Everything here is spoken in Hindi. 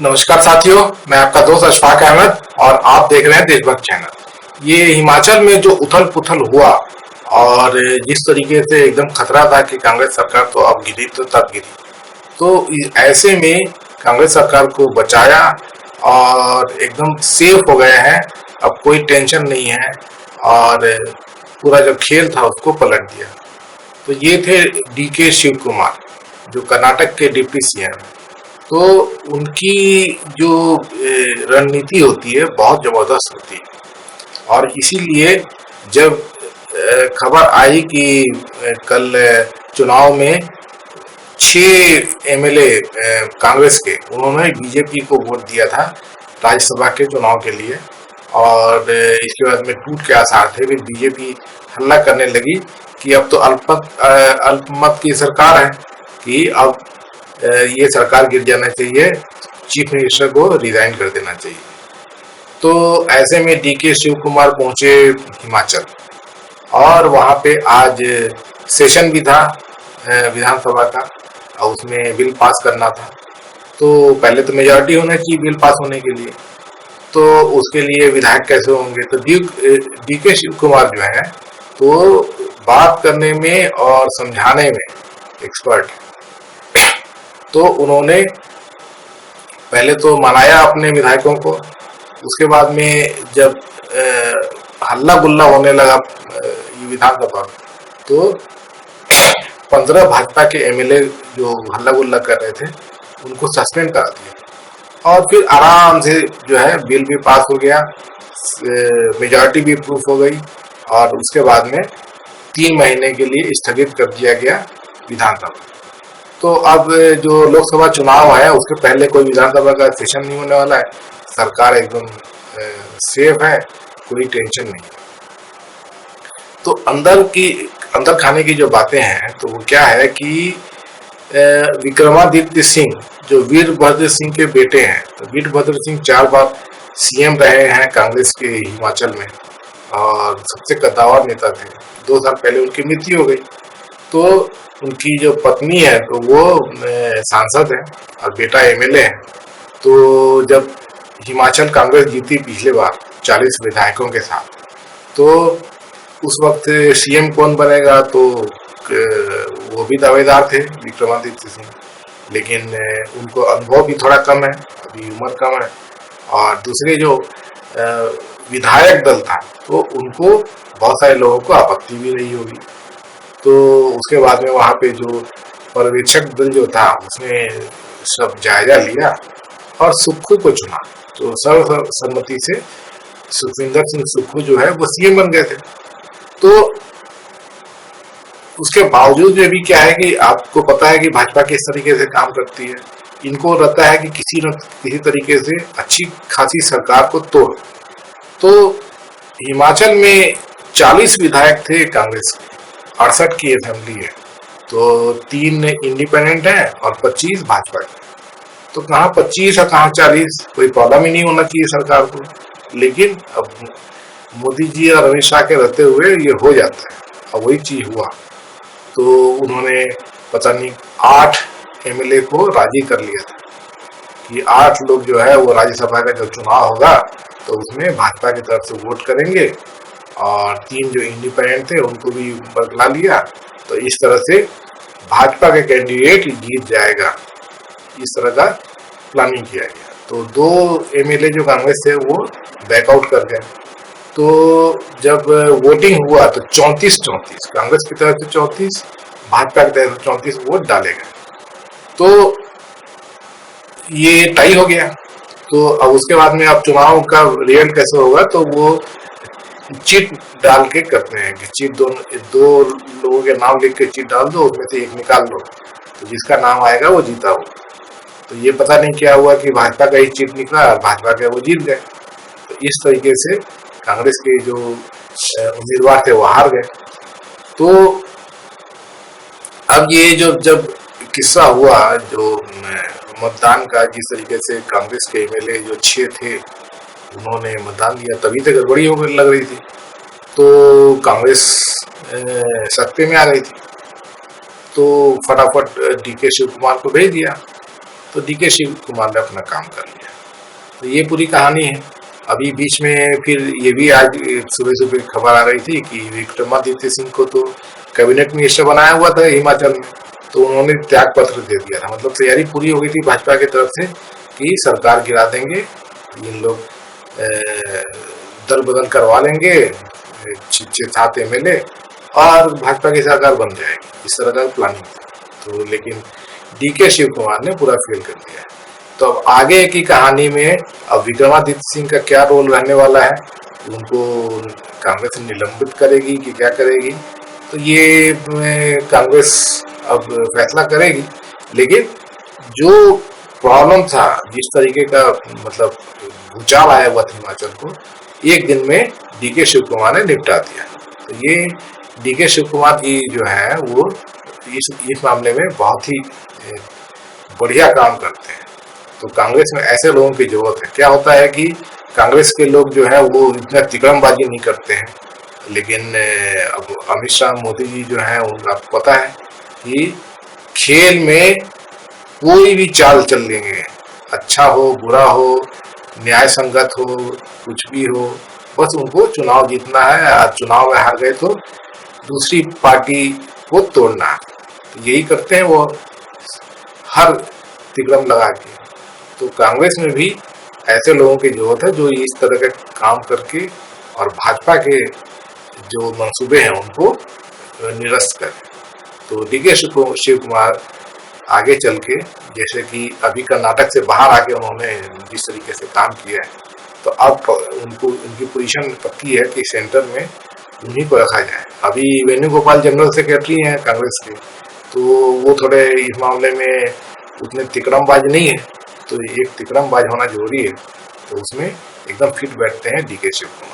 नमस्कार साथियों, मैं आपका दोस्त अशफाक अहमद और आप देख रहे हैं देशभक्त चैनल। ये हिमाचल में जो उथल-पुथल हुआ और जिस तरीके से एकदम खतरा था कि कांग्रेस सरकार तो अब गिरी तो तब गिरी। तो ऐसे में कांग्रेस सरकार को बचाया और एकदम सेफ हो गए हैं। अब कोई टेंशन नहीं है और पूरा जो खेल था उसको पलट दिया। तो ये थे डीके शिव कुमार, जो कर्नाटक के डिप्टी सीएम। तो उनकी जो रणनीति होती है बहुत जबरदस्त होती है और इसीलिए जब खबर आई कि कल चुनाव में 6 एमएलए कांग्रेस के उन्होंने बीजेपी को वोट दिया था राज्यसभा के चुनाव के लिए और इसके बाद में टूट के आसार थे। फिर बीजेपी हल्ला करने लगी कि अब तो अल्पमत की सरकार है कि अब ये सरकार गिर जाना चाहिए, चीफ मिनिस्टर को रिजाइन कर देना चाहिए। तो ऐसे में डीके शिव कुमार पहुंचे हिमाचल और वहां पे आज सेशन भी था विधानसभा का और उसमें बिल पास करना था। तो पहले तो मेजॉरिटी होना चाहिए बिल पास होने के लिए, तो उसके लिए विधायक कैसे होंगे। तो डीके शिव कुमार जो है तो बात करने में और समझाने में एक्सपर्ट। तो उन्होंने पहले तो मनाया अपने विधायकों को, उसके बाद में जब हल्ला गुल्ला होने लगा विधानसभा में, तो 15 भाजपा के एमएलए जो हल्ला गुल्ला कर रहे थे उनको सस्पेंड कर दिया और फिर आराम से जो है बिल भी पास हो गया, मेजॉरिटी भी प्रूफ हो गई और उसके बाद में 3 महीने के लिए स्थगित कर दिया गया विधानसभा। तो अब जो लोकसभा चुनाव है उसके पहले कोई विधानसभा का सेशन नहीं होने वाला है, सरकार एकदम सेफ है, कोई टेंशन नहीं। तो अंदर खाने की जो बातें हैं तो वो क्या है कि विक्रमादित्य सिंह जो वीरभद्र सिंह के बेटे हैं, तो वीरभद्र सिंह 4 बार सीएम रहे हैं कांग्रेस के हिमाचल में और सबसे कद्दावर नेता थे। 2 साल पहले उनकी मृत्यु हो गई। तो उनकी जो पत्नी है तो वो सांसद है और बेटा एमएलए है। तो जब हिमाचल कांग्रेस जीती पिछले बार 40 विधायकों के साथ, तो उस वक्त सीएम कौन बनेगा तो वो भी दावेदार थे विक्रमादित्य सिंह, लेकिन उनको अनुभव भी थोड़ा कम है, अभी उम्र कम है और दूसरे जो विधायक दल था तो उनको बहुत सारे लोगों को आपत्ति भी रही होगी। तो उसके बाद में वहाँ पे जो पर्यवेक्षक दल जो था उसने सब जायजा लिया और सुक्खू को चुना। तो सर्वसम्मति से सुखविंदर सिंह सुक्खू जो है वो सीएम बन गए थे। तो उसके बावजूद में भी क्या है कि आपको पता है कि भाजपा किस तरीके से काम करती है, इनको रहता है कि किसी न किसी तरीके से अच्छी खासी सरकार को तोड़। तो हिमाचल में 40 विधायक थे कांग्रेस के, 68 की असेंबली है, तो 3 इंडिपेंडेंट हैं और 25 भाजपा के। तो कहाँ 25 और कहाँ 40, कोई प्रॉब्लम ही नहीं होना चाहिए सरकार को, लेकिन अब मोदी जी और अमित शाह के रहते हुए ये हो जाता है, अब वही चीज हुआ। तो उन्होंने पता नहीं 8 एमएलए को राजी कर लिया था कि 8 लोग जो है वो राज्यसभा का जब चुनाव होगा तो उसमें भाजपा की तरफ से वोट करेंगे और 3 जो इंडिपेंडेंट थे उनको भी बदला लिया। तो इस तरह से भाजपा के कैंडिडेट जीत जाएगा, इस तरह का प्लानिंग किया गया। तो 2 एमएलए जो कांग्रेस थे वो बैकआउट कर गए। तो जब वोटिंग हुआ तो 34-34 कांग्रेस की तरफ से 34, भाजपा की तरफ से 34 वोट डाले गए। तो ये टाई हो गया। तो अब उसके बाद में अब चुनाव का रिजल्ट कैसे होगा, तो वो चिट डाल के करते हैं कि चिट दो लोगों के नाम लिख के चिट डाल दो, उसमें से एक निकाल दो, तो जिसका नाम आएगा वो जीता हो। तो ये पता नहीं क्या हुआ कि भाजपा का ही चिट निकला और भाजपा के वो जीत गए। तो इस तरीके से कांग्रेस के जो उम्मीदवार थे वो हार गए। तो अब ये जो जब किस्सा हुआ जो मतदान का, जिस तरीके से कांग्रेस के एमएलए जो 6 थे उन्होंने मतदान दिया, तभी तो गड़बड़ी होने लग रही थी। तो कांग्रेस सत्ते में आ गई थी, तो फटाफट डीके शिव कुमार को भेज दिया। तो डीके शिव कुमार ने अपना काम कर लिया। तो ये पूरी कहानी है। अभी बीच में फिर ये भी आज सुबह सुबह खबर आ रही थी कि विक्रमादित्य सिंह को तो कैबिनेट मिनिस्टर बनाया हुआ था हिमाचल में, तो उन्होंने त्याग पत्र दे दिया था। मतलब तैयारी पूरी हो गई थी भाजपा की तरफ से कि सरकार गिरा देंगे, इन लोग दल बदल करवा लेंगे, 6-7 एमएलए और भाजपा की सरकार बन जाएगी, इस तरह का प्लानिंग था। तो लेकिन डीके शिव कुमार ने पूरा फेल कर दिया। तो अब आगे की कहानी में अब विक्रमादित्य सिंह का क्या रोल रहने वाला है, उनको कांग्रेस निलंबित करेगी कि क्या करेगी, तो ये कांग्रेस अब फैसला करेगी। लेकिन जो प्रॉब्लम था, जिस तरीके का मतलब भूचाल आया हुआ था हिमाचल को, एक दिन में डीके शिव कुमार ने निपटा दिया। तो ये डीके शिव कुमार जी जो है वो इस मामले में बहुत ही बढ़िया काम करते हैं। तो कांग्रेस में ऐसे लोगों की जरूरत है। क्या होता है कि कांग्रेस के लोग जो है वो इतना तिकड़मबाजी नहीं करते हैं, लेकिन अब अमित शाह मोदी जी जो है उनका पता है कि खेल में कोई भी चाल चल लेंगे, अच्छा हो बुरा हो, न्याय संगत हो, कुछ भी हो, बस उनको चुनाव जीतना है। आज चुनाव में हार गए तो दूसरी पार्टी को तोड़ना है, तो यही करते हैं वो हर तिकड़म लगा के। तो कांग्रेस में भी ऐसे लोगों की जरूरत है जो इस तरह के काम करके और भाजपा के जो मंसूबे हैं उनको निरस्त करें। तो डीके शिव कुमार आगे चल के, जैसे कि अभी कर्नाटक से बाहर आके उन्होंने जिस तरीके से काम किया है, तो अब उनको उनकी पोजीशन पक्की है कि सेंटर में उन्हीं को रखा जाए। अभी वेणुगोपाल जनरल सेक्रेटरी हैं कांग्रेस के, तो वो थोड़े इस मामले में उतने तिकड़मबाज नहीं है, तो एक तिकड़मबाज होना जरूरी है। तो उसमें एकदम फिट बैठते हैं डीके शिव कुमार।